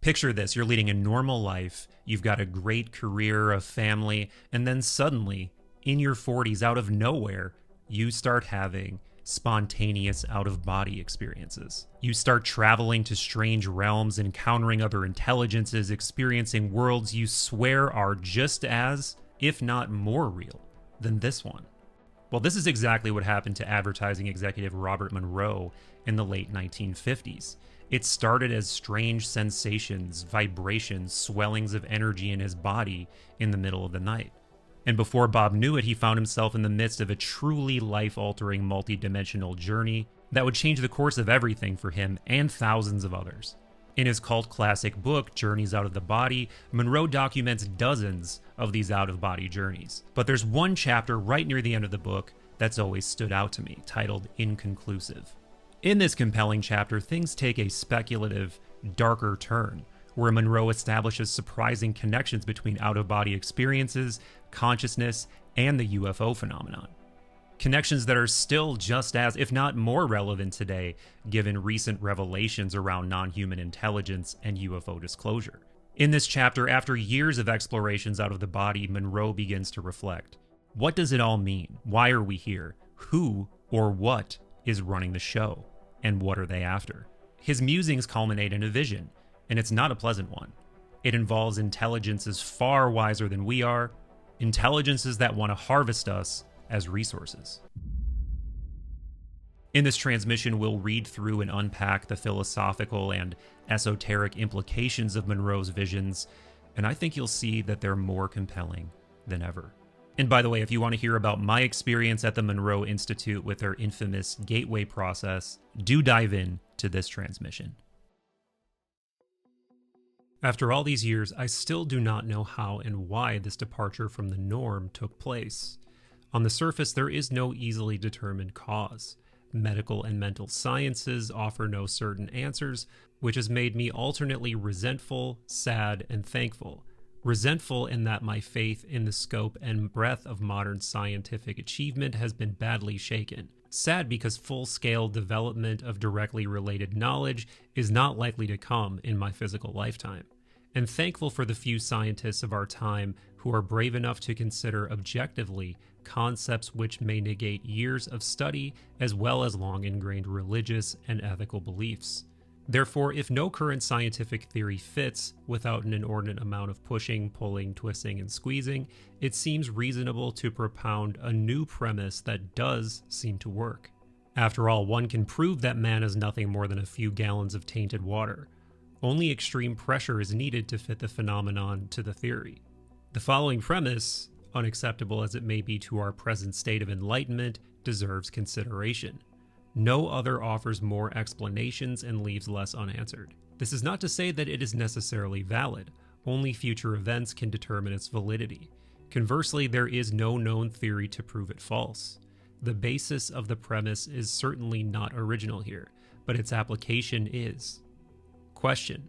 Picture this, you're leading a normal life, you've got a great career, a family, and then suddenly, in your 40s, out of nowhere, you start having spontaneous out-of-body experiences. You start traveling to strange realms, encountering other intelligences, experiencing worlds you swear are just as, if not more real, than this one. Well, this is exactly what happened to advertising executive Robert Monroe in the late 1950s. It started as strange sensations, vibrations, swellings of energy in his body in the middle of the night. And before Bob knew it, he found himself in the midst of a truly life-altering multidimensional journey that would change the course of everything for him and thousands of others. In his cult classic book, Journeys Out of the Body, Monroe documents dozens of these out-of-body journeys. But there's one chapter right near the end of the book that's always stood out to me, titled Inconclusive. In this compelling chapter, things take a speculative, darker turn, where Monroe establishes surprising connections between out-of-body experiences, consciousness, and the UFO phenomenon. Connections that are still just as, if not more relevant today, given recent revelations around non-human intelligence and UFO disclosure. In this chapter, after years of explorations out of the body, Monroe begins to reflect. What does it all mean? Why are we here? Who or what is running the show? And what are they after? His musings culminate in a vision, and it's not a pleasant one. It involves intelligences far wiser than we are, intelligences that want to harvest us as resources. In this transmission, we'll read through and unpack the philosophical and esoteric implications of Monroe's visions, and I think you'll see that they're more compelling than ever. And by the way, if you want to hear about my experience at the Monroe Institute with their infamous gateway process, do dive in to this transmission. After all these years, I still do not know how and why this departure from the norm took place. On the surface, there is no easily determined cause. Medical and mental sciences offer no certain answers, which has made me alternately resentful, sad, and thankful. Resentful in that my faith in the scope and breadth of modern scientific achievement has been badly shaken. Sad because full-scale development of directly related knowledge is not likely to come in my physical lifetime. And thankful for the few scientists of our time who are brave enough to consider objectively concepts which may negate years of study as well as long-ingrained religious and ethical beliefs. Therefore, if no current scientific theory fits without an inordinate amount of pushing, pulling, twisting, and squeezing, it seems reasonable to propound a new premise that does seem to work. After all, one can prove that man is nothing more than a few gallons of tainted water. Only extreme pressure is needed to fit the phenomenon to the theory. The following premise, unacceptable as it may be to our present state of enlightenment, deserves consideration. No other offers more explanations and leaves less unanswered. This is not to say that it is necessarily valid. Only future events can determine its validity. Conversely, there is no known theory to prove it false. The basis of the premise is certainly not original here, but its application is. Question: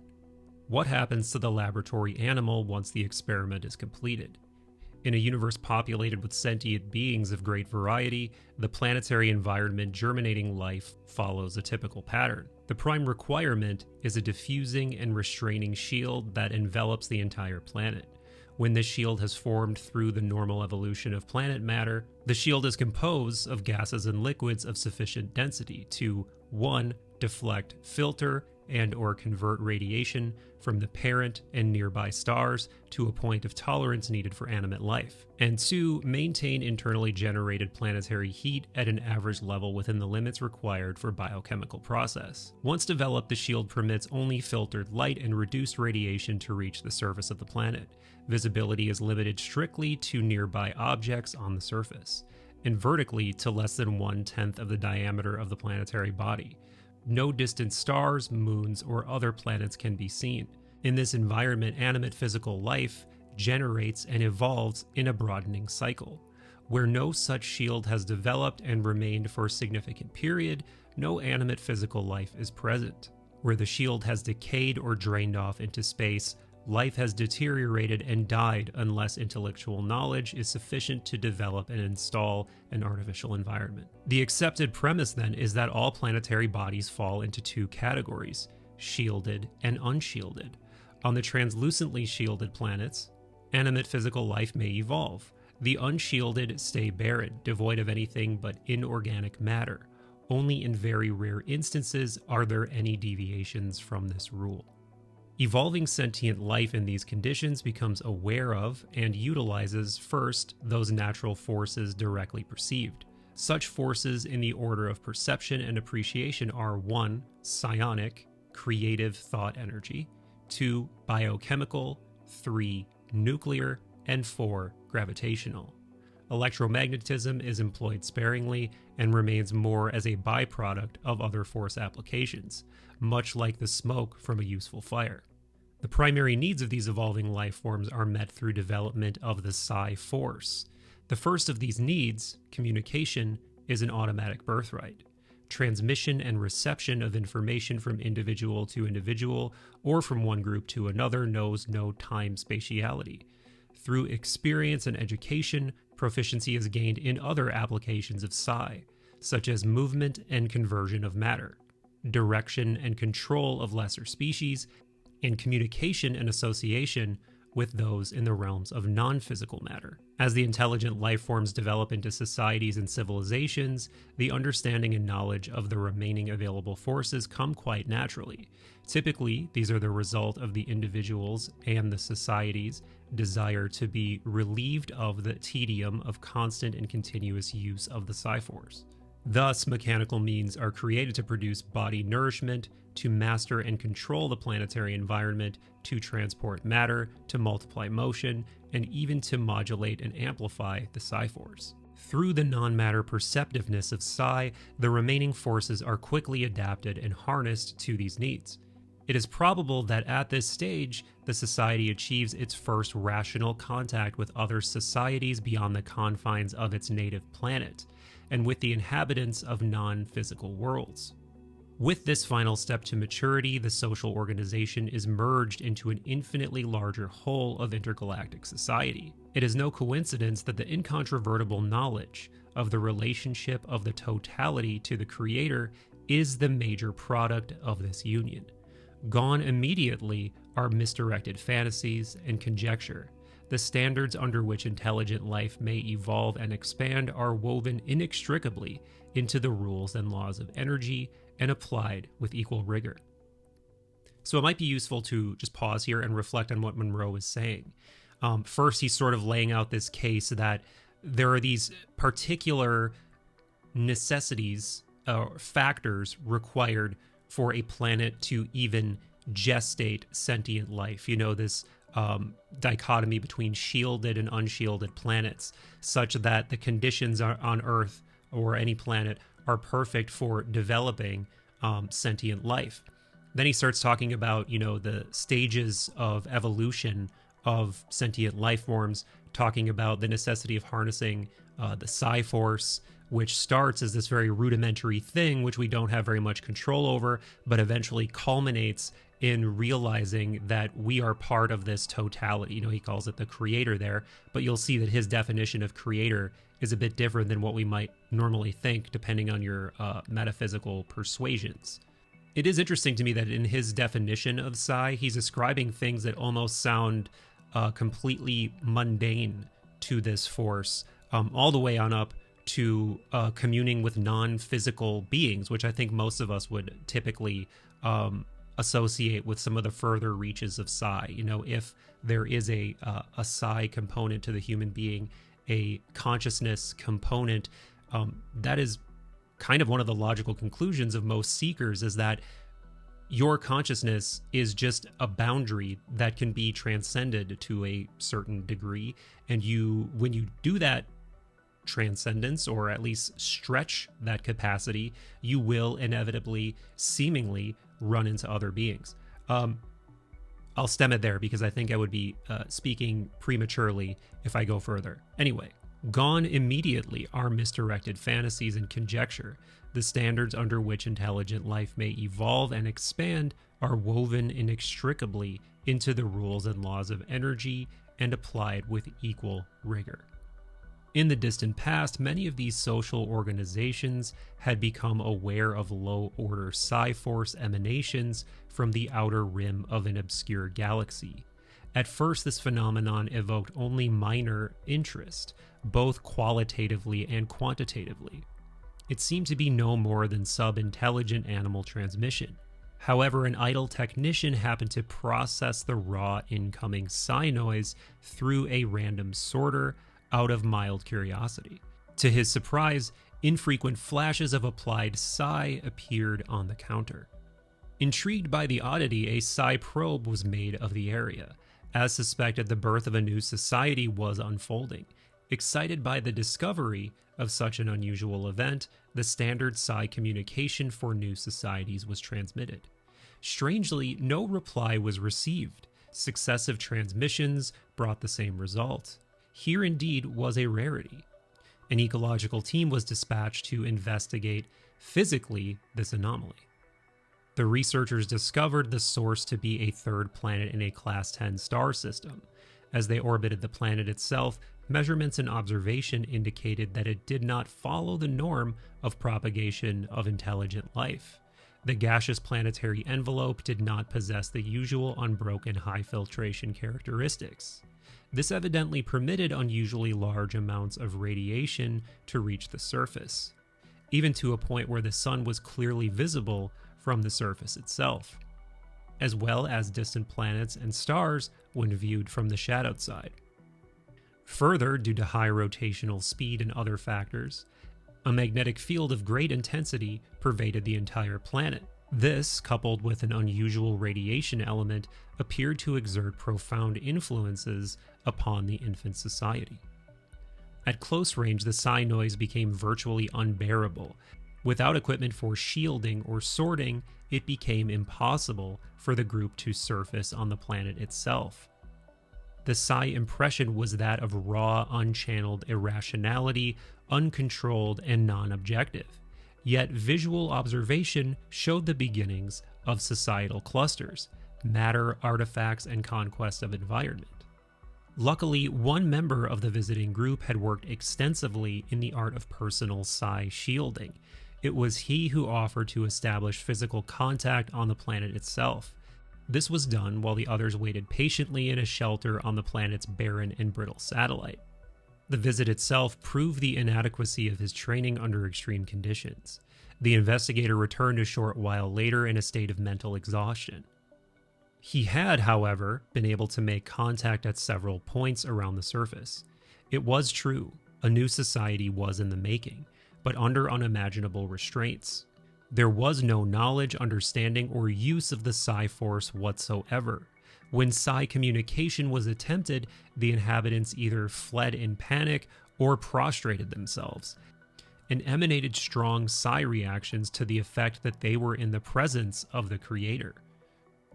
what happens to the laboratory animal once the experiment is completed? In a universe populated with sentient beings of great variety, the planetary environment germinating life follows a typical pattern. The prime requirement is a diffusing and restraining shield that envelops the entire planet. When this shield has formed through the normal evolution of planet matter, the shield is composed of gases and liquids of sufficient density to 1. Deflect, filter, and/or convert radiation from the parent and nearby stars to a point of tolerance needed for animate life, and 2. Maintain internally generated planetary heat at an average level within the limits required for biochemical process. Once developed, the shield permits only filtered light and reduced radiation to reach the surface of the planet. Visibility is limited strictly to nearby objects on the surface, and vertically to less than 1/10 of the diameter of the planetary body. No distant stars, moons, or other planets can be seen. In this environment, animate physical life generates and evolves in a broadening cycle. Where no such shield has developed and remained for a significant period, no animate physical life is present. Where the shield has decayed or drained off into space, life has deteriorated and died unless intellectual knowledge is sufficient to develop and install an artificial environment. The accepted premise then is that all planetary bodies fall into two categories, shielded and unshielded. On the translucently shielded planets, animate physical life may evolve. The unshielded stay barren, devoid of anything but inorganic matter. Only in very rare instances are there any deviations from this rule. Evolving sentient life in these conditions becomes aware of and utilizes first those natural forces directly perceived. Such forces in the order of perception and appreciation are 1. Psionic, creative thought energy, 2. Biochemical, 3. Nuclear, and 4. Gravitational. Electromagnetism is employed sparingly and remains more as a byproduct of other force applications, much like the smoke from a useful fire. The primary needs of these evolving life forms are met through development of the psi force. The first of these needs, communication, is an automatic birthright. Transmission and reception of information from individual to individual or from one group to another knows no time spatiality. Through experience and education, proficiency is gained in other applications of psi, such as movement and conversion of matter, direction and control of lesser species, and communication and association with those in the realms of non-physical matter. As the intelligent life forms develop into societies and civilizations, the understanding and knowledge of the remaining available forces come quite naturally. Typically, these are the result of the individuals and the society's desire to be relieved of the tedium of constant and continuous use of the psi force. Thus, mechanical means are created to produce body nourishment, to master and control the planetary environment, to transport matter, to multiply motion, and even to modulate and amplify the psi force. Through the non-matter perceptiveness of psi, the remaining forces are quickly adapted and harnessed to these needs. It is probable that at this stage, the society achieves its first rational contact with other societies beyond the confines of its native planet, and with the inhabitants of non-physical worlds. With this final step to maturity, the social organization is merged into an infinitely larger whole of intergalactic society. It is no coincidence that the incontrovertible knowledge of the relationship of the totality to the Creator is the major product of this union. Gone immediately are misdirected fantasies and conjecture. The standards under which intelligent life may evolve and expand are woven inextricably into the rules and laws of energy and applied with equal rigor. So it might be useful to just pause here and reflect on what Monroe is saying. First, he's sort of laying out this case that there are these particular necessities or factors required for a planet to even gestate sentient life. You know, this dichotomy between shielded and unshielded planets, such that the conditions on Earth or any planet are perfect for developing sentient life. Then he starts talking about, you know, the stages of evolution of sentient life forms, talking about the necessity of harnessing the psi force, which starts as this very rudimentary thing which we don't have very much control over, but eventually culminates in realizing that we are part of this totality. You know, he calls it the Creator there, but you'll see that his definition of Creator is a bit different than what we might normally think, depending on your metaphysical persuasions. It is interesting to me that in his definition of psi, he's ascribing things that almost sound completely mundane to this force, all the way on up to communing with non-physical beings, which I think most of us would typically associate with some of the further reaches of psi. You know, if there is a psi component to the human being, a consciousness component, that is kind of one of the logical conclusions of most seekers, is that your consciousness is just a boundary that can be transcended to a certain degree. And when you do that transcendence, or at least stretch that capacity, you will inevitably, seemingly, run into other beings. I'll stem it there because I think I would be speaking prematurely if I go further. Anyway, gone immediately are misdirected fantasies and conjecture. The standards under which intelligent life may evolve and expand are woven inextricably into the rules and laws of energy and applied with equal rigor. In the distant past, many of these social organizations had become aware of low-order Psi-Force emanations from the outer rim of an obscure galaxy. At first, this phenomenon evoked only minor interest, both qualitatively and quantitatively. It seemed to be no more than sub-intelligent animal transmission. However, an idle technician happened to process the raw incoming psi noise through a random sorter out of mild curiosity. To his surprise, infrequent flashes of applied psi appeared on the counter. Intrigued by the oddity, a psi probe was made of the area. As suspected, the birth of a new society was unfolding. Excited by the discovery of such an unusual event, the standard psi communication for new societies was transmitted. Strangely, no reply was received. Successive transmissions brought the same result. Here indeed was a rarity. An ecological team was dispatched to investigate physically this anomaly. The researchers discovered the source to be a third planet in a Class 10 star system. As they orbited the planet itself, measurements and observation indicated that it did not follow the norm of propagation of intelligent life. The gaseous planetary envelope did not possess the usual unbroken high filtration characteristics. This evidently permitted unusually large amounts of radiation to reach the surface, even to a point where the sun was clearly visible from the surface itself, as well as distant planets and stars when viewed from the shadowed side. Further, due to high rotational speed and other factors, a magnetic field of great intensity pervaded the entire planet. This, coupled with an unusual radiation element, appeared to exert profound influences upon the infant society. At close range, the psi noise became virtually unbearable. Without equipment for shielding or sorting, it became impossible for the group to surface on the planet itself. The psi impression was that of raw, unchanneled irrationality, uncontrolled, and non-objective. Yet visual observation showed the beginnings of societal clusters, matter, artifacts, and conquest of environment. Luckily, one member of the visiting group had worked extensively in the art of personal psi shielding. It was he who offered to establish physical contact on the planet itself. This was done while the others waited patiently in a shelter on the planet's barren and brittle satellite. The visit itself proved the inadequacy of his training under extreme conditions. The investigator returned a short while later in a state of mental exhaustion. He had, however, been able to make contact at several points around the surface. It was true, a new society was in the making, but under unimaginable restraints. There was no knowledge, understanding, or use of the Psi-Force whatsoever. When Psi communication was attempted, the inhabitants either fled in panic or prostrated themselves, and emanated strong Psi reactions to the effect that they were in the presence of the Creator.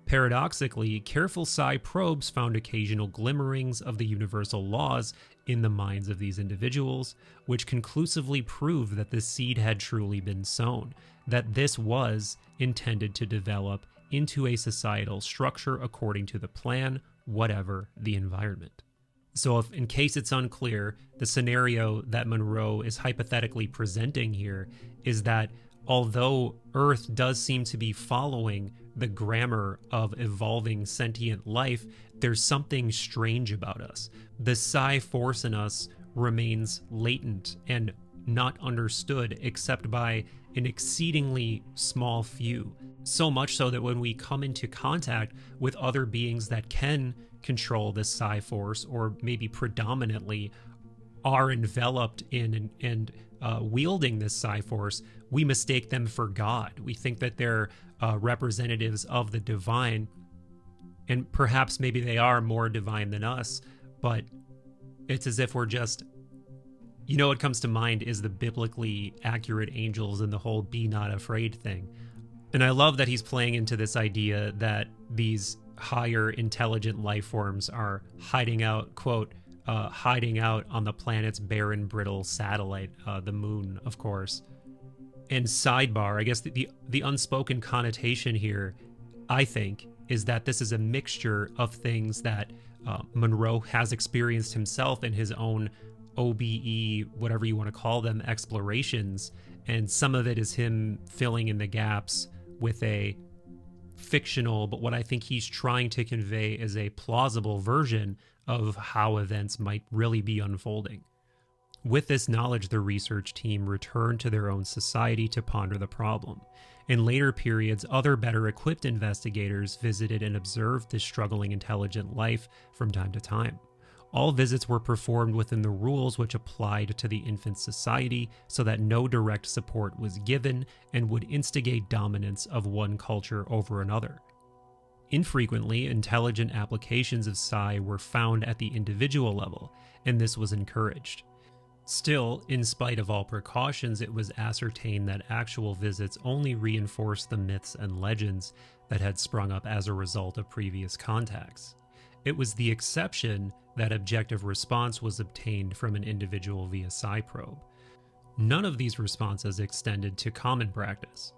Paradoxically, careful Psi probes found occasional glimmerings of the universal laws in the minds of these individuals, which conclusively proved that the seed had truly been sown, that this was intended to develop into a societal structure according to the plan, whatever the environment. So if, in case it's unclear, the scenario that Monroe is hypothetically presenting here is that although Earth does seem to be following the grammar of evolving sentient life, there's something strange about us. The Psi force in us remains latent and not understood except by an exceedingly small few. So much so that when we come into contact with other beings that can control this Psi force, or maybe predominantly are enveloped in and wielding this Psi force, we mistake them for God. We think that they're representatives of the divine, and perhaps maybe they are more divine than us, but it's as if we're just, you know, what comes to mind is the biblically accurate angels and the whole be not afraid thing. And I love that he's playing into this idea that these higher intelligent life forms are hiding out, quote, hiding out on the planet's barren, brittle satellite, the moon, of course. And sidebar, I guess the unspoken connotation here, I think, is that this is a mixture of things that Monroe has experienced himself in his own OBE, whatever you want to call them, explorations, and some of it is him filling in the gaps with a fictional, but what I think he's trying to convey is a plausible version of how events might really be unfolding. With this knowledge, the research team returned to their own society to ponder the problem. In later periods, other better equipped investigators visited and observed this struggling intelligent life from time to time. All visits were performed within the rules which applied to the infant society so that no direct support was given and would instigate dominance of one culture over another. Infrequently, intelligent applications of psi were found at the individual level, and this was encouraged. Still, in spite of all precautions, it was ascertained that actual visits only reinforced the myths and legends that had sprung up as a result of previous contacts. It was the exception that objective response was obtained from an individual via psi probe. None of these responses extended to common practice.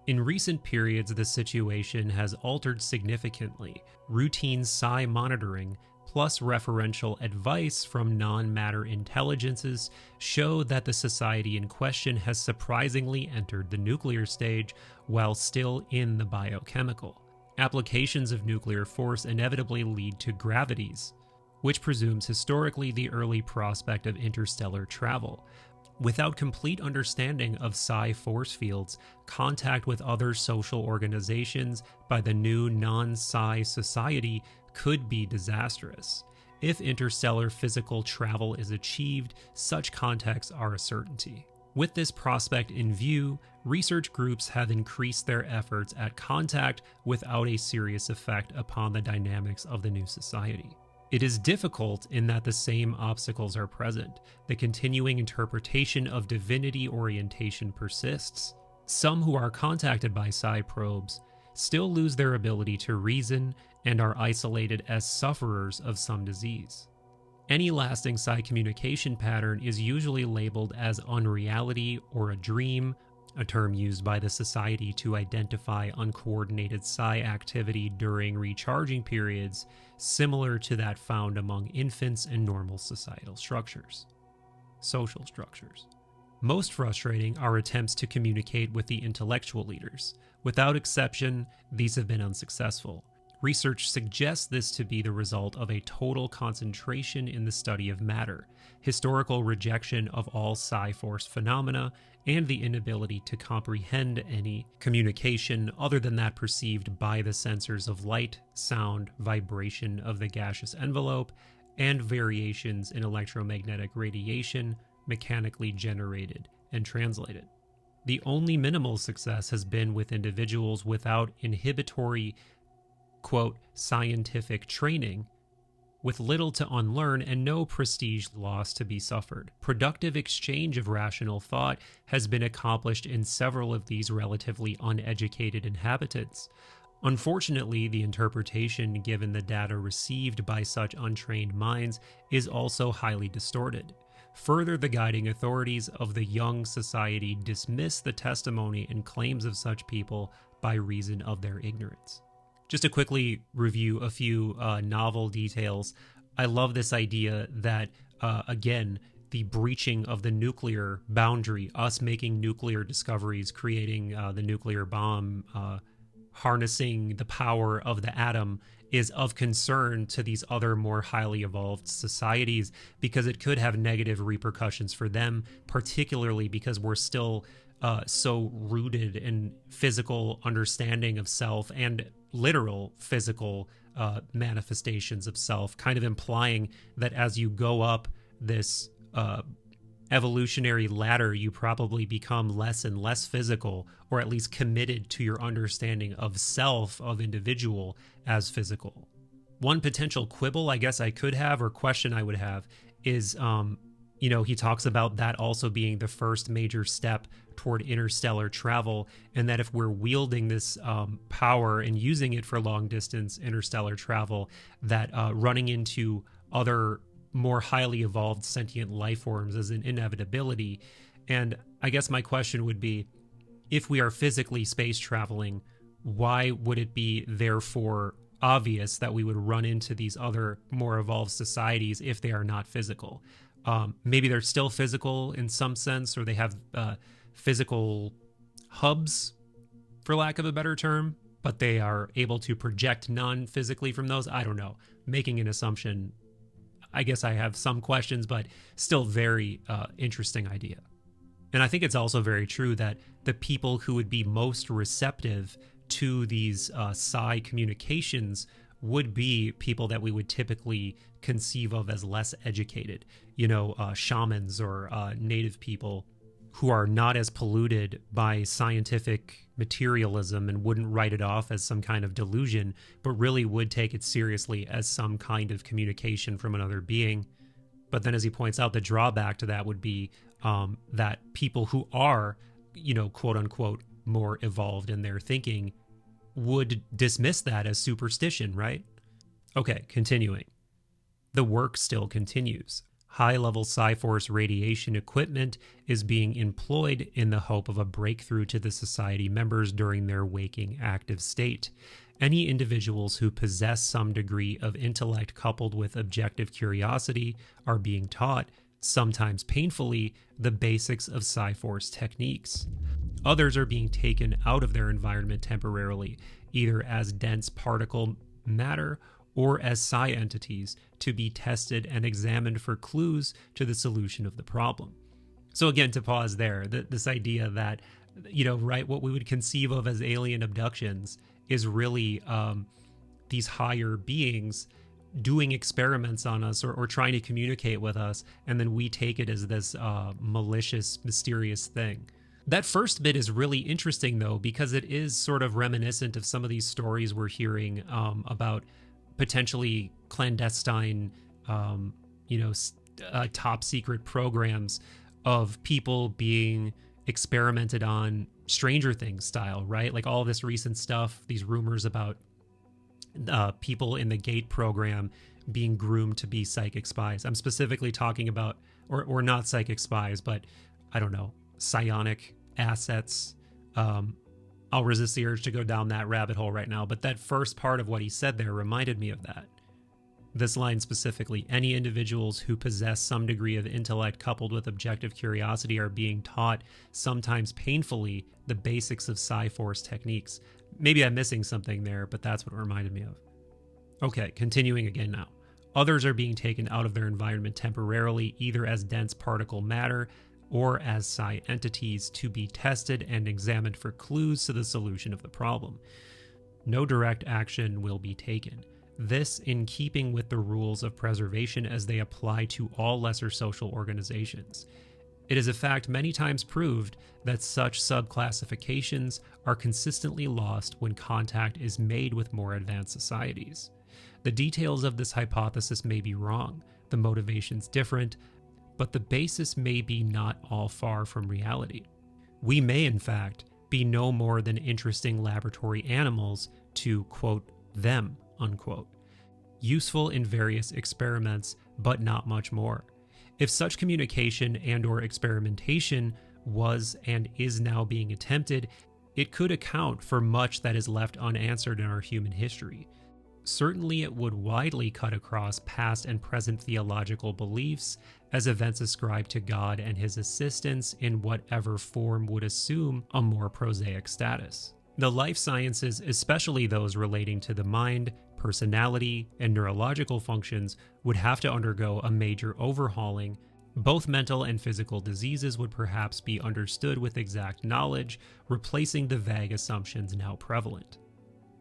In recent periods, the situation has altered significantly. Routine psi monitoring plus referential advice from non-matter intelligences show that the society in question has surprisingly entered the nuclear stage while still in the biochemical. Applications of nuclear force inevitably lead to gravities, which presumes historically the early prospect of interstellar travel. Without complete understanding of psi force fields, contact with other social organizations by the new non-psi society could be disastrous. If interstellar physical travel is achieved, such contacts are a certainty. With this prospect in view, research groups have increased their efforts at contact without a serious effect upon the dynamics of the new society. It is difficult in that the same obstacles are present. The continuing interpretation of divinity orientation persists. Some who are contacted by psi probes still lose their ability to reason and are isolated as sufferers of some disease. Any lasting psi communication pattern is usually labeled as unreality or a dream, a term used by the society to identify uncoordinated psi activity during recharging periods, similar to that found among infants in normal societal structures. Social structures. Most frustrating are attempts to communicate with the intellectual leaders. Without exception, these have been unsuccessful. Research suggests this to be the result of a total concentration in the study of matter, historical rejection of all psi-force phenomena, and the inability to comprehend any communication other than that perceived by the sensors of light, sound, vibration of the gaseous envelope, and variations in electromagnetic radiation mechanically generated and translated. The only minimal success has been with individuals without inhibitory quote, scientific training, with little to unlearn and no prestige loss to be suffered. Productive exchange of rational thought has been accomplished in several of these relatively uneducated inhabitants. Unfortunately, the interpretation given the data received by such untrained minds is also highly distorted. Further, the guiding authorities of the young society dismiss the testimony and claims of such people by reason of their ignorance. Just to quickly review a few novel details, I love this idea that, again, the breaching of the nuclear boundary, us making nuclear discoveries, creating the nuclear bomb, harnessing the power of the atom, is of concern to these other more highly evolved societies because it could have negative repercussions for them, particularly because we're still so rooted in physical understanding of self and literal physical manifestations of self, kind of implying that as you go up this evolutionary ladder, you probably become less and less physical, or at least committed to your understanding of self, of individual, as physical. One potential quibble I guess I could have, or question I would have, is he talks about that also being the first major step toward interstellar travel, and that if we're wielding this power and using it for long distance interstellar travel, that running into other more highly evolved sentient life forms is an inevitability. And I guess my question would be, if we are physically space traveling, why would it be therefore obvious that we would run into these other more evolved societies if they are not physical? Maybe they're still physical in some sense, or they have physical hubs, for lack of a better term, but they are able to project non-physically from those. I don't know. Making an assumption. I guess I have some questions, but still very interesting idea. And I think it's also very true that the people who would be most receptive to these psi communications would be people that we would typically conceive of as less educated, shamans or native people who are not as polluted by scientific materialism and wouldn't write it off as some kind of delusion, but really would take it seriously as some kind of communication from another being. But then, as he points out, the drawback to that would be that people who are, quote unquote, more evolved in their thinking would dismiss that as superstition, right? Okay, continuing. The work still continues. High-level Psi-Force radiation equipment is being employed in the hope of a breakthrough to the Society members during their waking active state. Any individuals who possess some degree of intellect coupled with objective curiosity are being taught, sometimes painfully, the basics of Psi-Force techniques. Others are being taken out of their environment temporarily, either as dense particle matter or as psi entities, to be tested and examined for clues to the solution of the problem. So again, to pause there, this idea that, what we would conceive of as alien abductions is really these higher beings doing experiments on us or trying to communicate with us, and then we take it as this malicious, mysterious thing. That first bit is really interesting, though, because it is sort of reminiscent of some of these stories we're hearing about potentially clandestine, top secret programs of people being experimented on, Stranger Things style, right? Like all this recent stuff, these rumors about people in the GATE program being groomed to be psychic spies. I'm specifically talking about, or not psychic spies, but I don't know, psionic assets. I'll resist the urge to go down that rabbit hole right now, but that first part of what he said there reminded me of that. This line specifically, any individuals who possess some degree of intellect coupled with objective curiosity are being taught, sometimes painfully, the basics of Psi-Force techniques. Maybe I'm missing something there, but that's what it reminded me of. Okay, continuing again now. Others are being taken out of their environment temporarily, either as dense particle matter or as psi entities, to be tested and examined for clues to the solution of the problem. No direct action will be taken. This in keeping with the rules of preservation as they apply to all lesser social organizations. It is a fact many times proved that such subclassifications are consistently lost when contact is made with more advanced societies. The details of this hypothesis may be wrong, the motivations different, but the basis may be not all far from reality. We may, in fact, be no more than interesting laboratory animals to, quote, them, unquote. Useful in various experiments, but not much more. If such communication and/or experimentation was and is now being attempted, it could account for much that is left unanswered in our human history. Certainly it would widely cut across past and present theological beliefs as events ascribed to God and his assistants in whatever form would assume a more prosaic status. The life sciences, especially those relating to the mind, personality, and neurological functions, would have to undergo a major overhauling. Both mental and physical diseases would perhaps be understood with exact knowledge, replacing the vague assumptions now prevalent.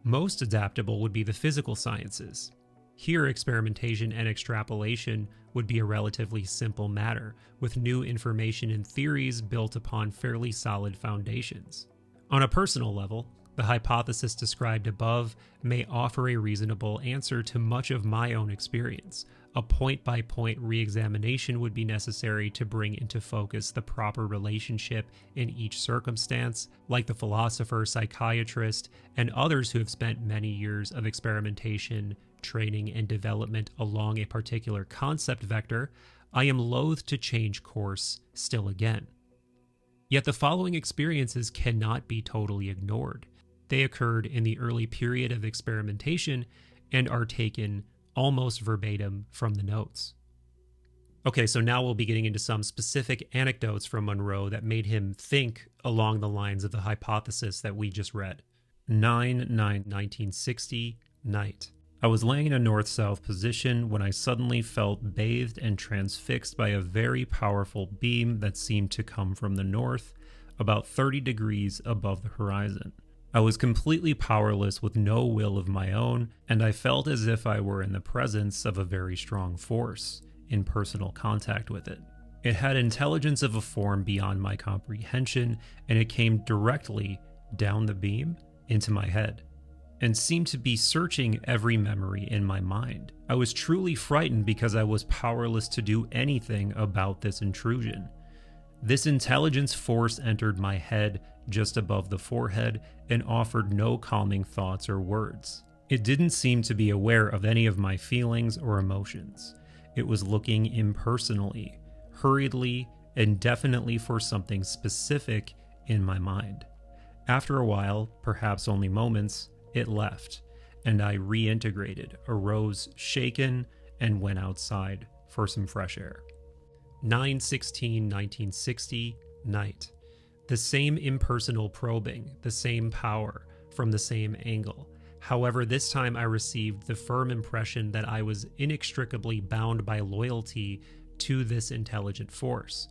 Most adaptable would be the physical sciences. Here, experimentation and extrapolation would be a relatively simple matter, with new information and theories built upon fairly solid foundations. On a personal level, the hypothesis described above may offer a reasonable answer to much of my own experience. A point-by-point re-examination would be necessary to bring into focus the proper relationship in each circumstance, like the philosopher, psychiatrist, and others who have spent many years of experimentation, training, and development along a particular concept vector. I am loath to change course still again. Yet the following experiences cannot be totally ignored. They occurred in the early period of experimentation and are taken almost verbatim from the notes. Okay, so now we'll be getting into some specific anecdotes from Monroe that made him think along the lines of the hypothesis that we just read. 9/9/1960, night. I was laying in a north-south position when I suddenly felt bathed and transfixed by a very powerful beam that seemed to come from the north, about 30 degrees above the horizon. I was completely powerless with no will of my own, and I felt as if I were in the presence of a very strong force, in personal contact with it. It had intelligence of a form beyond my comprehension, and it came directly down the beam into my head, and seemed to be searching every memory in my mind. I was truly frightened because I was powerless to do anything about this intrusion. This intelligence force entered my head just above the forehead and offered no calming thoughts or words. It didn't seem to be aware of any of my feelings or emotions. It was looking impersonally, hurriedly, and definitely for something specific in my mind. After a while, perhaps only moments, it left, and I reintegrated, arose shaken, and went outside for some fresh air. 9/16/1960, night. The same impersonal probing, the same power, from the same angle. However, this time I received the firm impression that I was inextricably bound by loyalty to this intelligent force,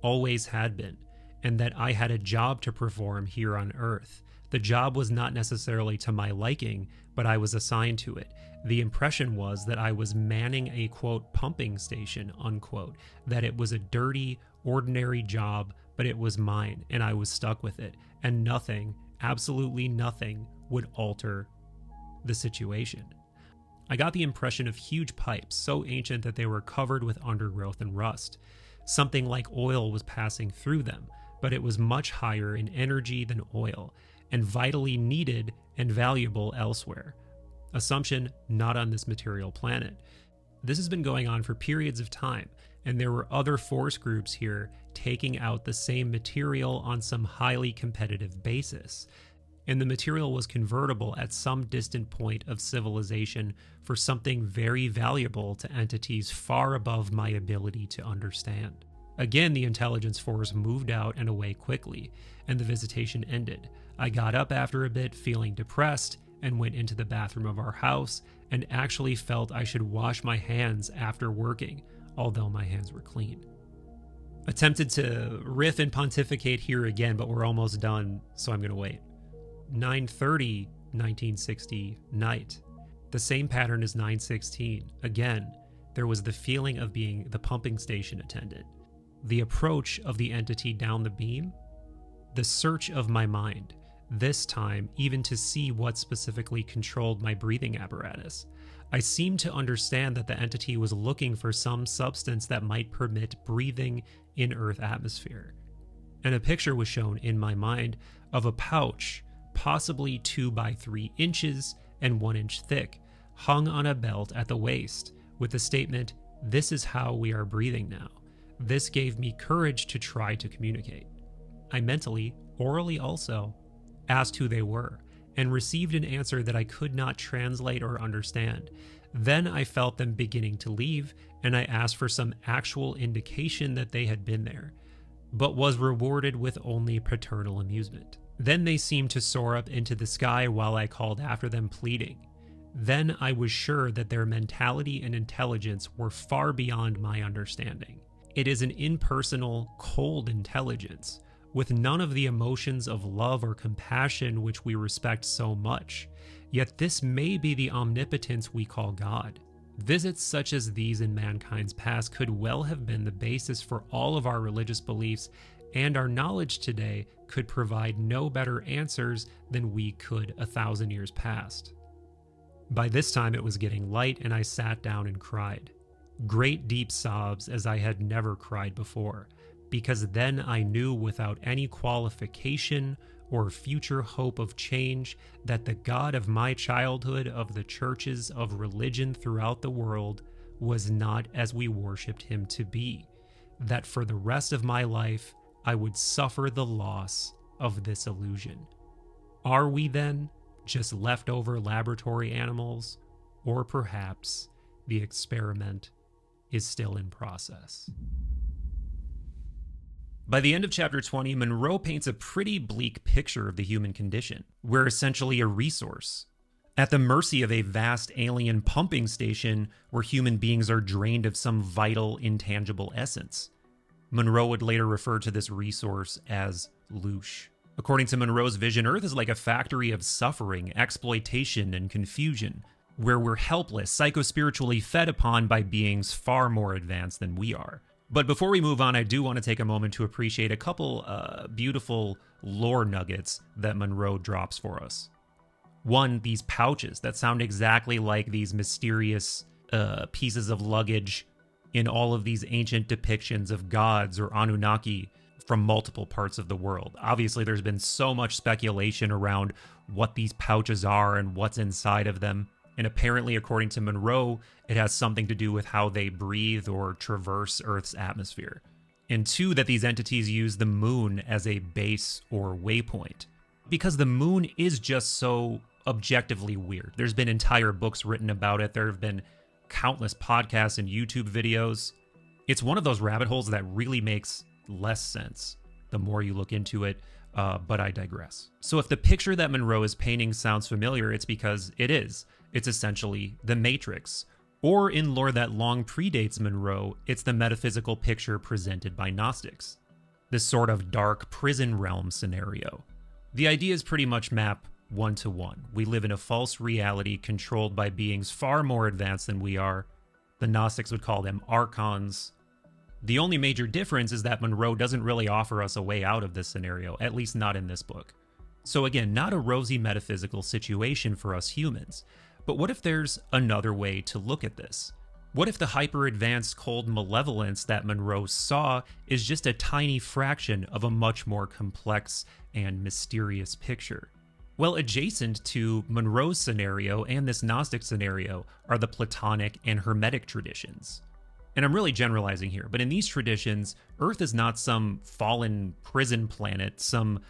always had been, and that I had a job to perform here on Earth. The job was not necessarily to my liking, but I was assigned to it. The impression was that I was manning a, quote, pumping station, unquote, that it was a dirty, ordinary job, but it was mine, and I was stuck with it, and nothing, absolutely nothing, would alter the situation. I got the impression of huge pipes, so ancient that they were covered with undergrowth and rust. Something like oil was passing through them, but it was much higher in energy than oil, and vitally needed and valuable elsewhere. Assumption, not on this material planet. This has been going on for periods of time, and there were other force groups here taking out the same material on some highly competitive basis. And the material was convertible at some distant point of civilization for something very valuable to entities far above my ability to understand. Again, the intelligence force moved out and away quickly, and the visitation ended. I got up after a bit feeling depressed and went into the bathroom of our house and actually felt I should wash my hands after working, although my hands were clean. Attempted to riff and pontificate here again, but we're almost done, so I'm going to wait. 9/30/1960, night. The same pattern as 9/16. Again, there was the feeling of being the pumping station attendant. The approach of the entity down the beam. The search of my mind. This time, even to see what specifically controlled my breathing apparatus. I seemed to understand that the entity was looking for some substance that might permit breathing in Earth atmosphere. And a picture was shown in my mind of a pouch, possibly 2 by 3 inches and 1 inch thick, hung on a belt at the waist, with the statement, "This is how we are breathing now." This gave me courage to try to communicate. I mentally, orally also, asked who they were, and received an answer that I could not translate or understand. Then I felt them beginning to leave, and I asked for some actual indication that they had been there, but was rewarded with only paternal amusement. Then they seemed to soar up into the sky while I called after them pleading. Then I was sure that their mentality and intelligence were far beyond my understanding. It is an impersonal, cold intelligence, with none of the emotions of love or compassion which we respect so much. Yet this may be the omnipotence we call God. Visits such as these in mankind's past could well have been the basis for all of our religious beliefs, and our knowledge today could provide no better answers than we could 1,000 years past. By this time it was getting light, and I sat down and cried. Great deep sobs as I had never cried before, because then I knew without any qualification or future hope of change that the God of my childhood, of the churches of religion throughout the world, was not as we worshipped him to be, that for the rest of my life I would suffer the loss of this illusion. Are we then just leftover laboratory animals, or perhaps the experiment is still in process. By the end of chapter 20, Monroe paints a pretty bleak picture of the human condition. We're essentially a resource, at the mercy of a vast alien pumping station where human beings are drained of some vital, intangible essence. Monroe would later refer to this resource as loosh. According to Monroe's vision, Earth is like a factory of suffering, exploitation, and confusion, where we're helpless, psychospiritually fed upon by beings far more advanced than we are. But before we move on, I do want to take a moment to appreciate a couple beautiful lore nuggets that Monroe drops for us. One, these pouches that sound exactly like these mysterious pieces of luggage in all of these ancient depictions of gods or Anunnaki from multiple parts of the world. Obviously, there's been so much speculation around what these pouches are and what's inside of them. And apparently, according to Monroe, it has something to do with how they breathe or traverse Earth's atmosphere. And two, that these entities use the moon as a base or waypoint. Because the moon is just so objectively weird. There's been entire books written about it. There have been countless podcasts and YouTube videos. It's one of those rabbit holes that really makes less sense the more you look into it, but I digress. So if the picture that Monroe is painting sounds familiar, it's because it is. It's essentially the Matrix. Or in lore that long predates Monroe, it's the metaphysical picture presented by Gnostics. This sort of dark prison realm scenario. The ideas pretty much map one-to-one. We live in a false reality controlled by beings far more advanced than we are. The Gnostics would call them archons. The only major difference is that Monroe doesn't really offer us a way out of this scenario, at least not in this book. So again, not a rosy metaphysical situation for us humans. But what if there's another way to look at this? What if the hyper-advanced cold malevolence that Monroe saw is just a tiny fraction of a much more complex and mysterious picture? Well, adjacent to Monroe's scenario and this Gnostic scenario are the Platonic and Hermetic traditions. And I'm really generalizing here, but in these traditions, Earth is not some fallen prison planet, some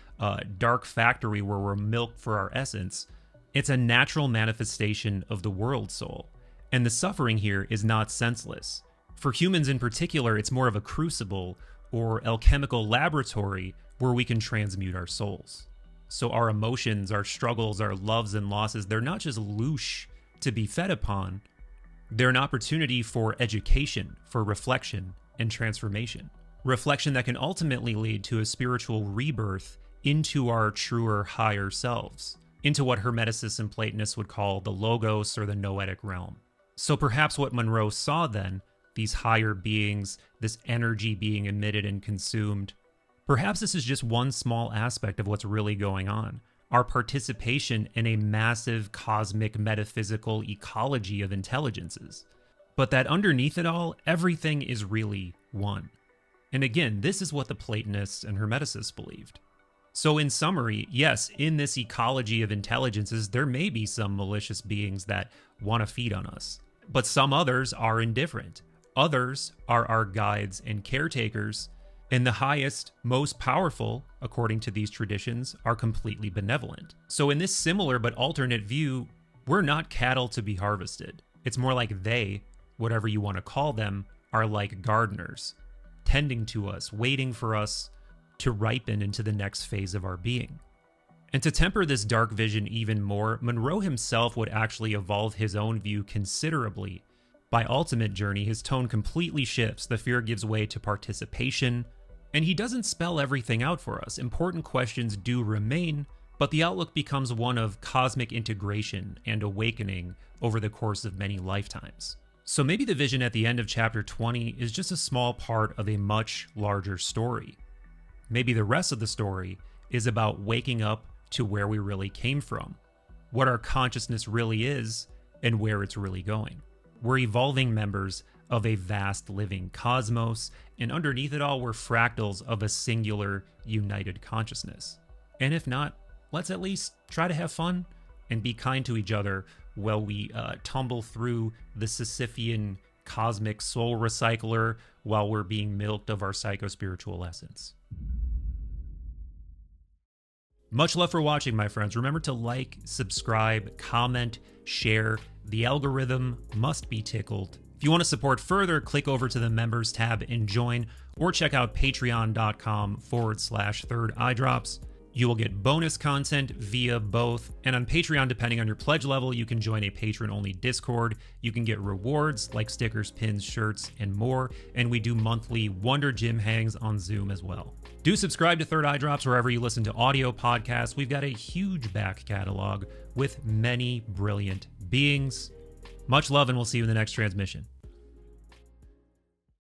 dark factory where we're milked for our essence. It's a natural manifestation of the world soul. And the suffering here is not senseless. For humans in particular, it's more of a crucible or alchemical laboratory where we can transmute our souls. So our emotions, our struggles, our loves and losses, they're not just loosh to be fed upon. They're an opportunity for education, for reflection and transformation. Reflection that can ultimately lead to a spiritual rebirth into our truer, higher selves, into what Hermeticists and Platonists would call the Logos or the Noetic realm. So perhaps what Monroe saw then, these higher beings, this energy being emitted and consumed, perhaps this is just one small aspect of what's really going on. Our participation in a massive cosmic metaphysical ecology of intelligences. But that underneath it all, everything is really one. And again, this is what the Platonists and Hermeticists believed. So in summary, yes, in this ecology of intelligences, there may be some malicious beings that want to feed on us. But some others are indifferent. Others are our guides and caretakers. And the highest, most powerful, according to these traditions, are completely benevolent. So in this similar but alternate view, we're not cattle to be harvested. It's more like they, whatever you want to call them, are like gardeners, tending to us, waiting for us to ripen into the next phase of our being. And to temper this dark vision even more, Monroe himself would actually evolve his own view considerably. By Ultimate Journey, his tone completely shifts. The fear gives way to participation, and he doesn't spell everything out for us. Important questions do remain, but the outlook becomes one of cosmic integration and awakening over the course of many lifetimes. So maybe the vision at the end of chapter 20 is just a small part of a much larger story. Maybe the rest of the story is about waking up to where we really came from, what our consciousness really is, and where it's really going. We're evolving members of a vast living cosmos, and underneath it all, we're fractals of a singular, united consciousness. And if not, let's at least try to have fun and be kind to each other while we tumble through the Sisyphean cosmic soul recycler while we're being milked of our psychospiritual essence. Much love for watching, my friends. Remember to like, subscribe, comment, share. The algorithm must be tickled. If you want to support further, click over to the members tab and join, or check out patreon.com/Third Eye Drops. You will get bonus content via both, and on Patreon, depending on your pledge level, you can join a patron-only Discord. You can get rewards like stickers, pins, shirts, and more, and we do monthly Wonder Gym hangs on Zoom as well. Do subscribe to Third Eye Drops wherever you listen to audio podcasts. We've got a huge back catalog with many brilliant beings. Much love, and we'll see you in the next transmission.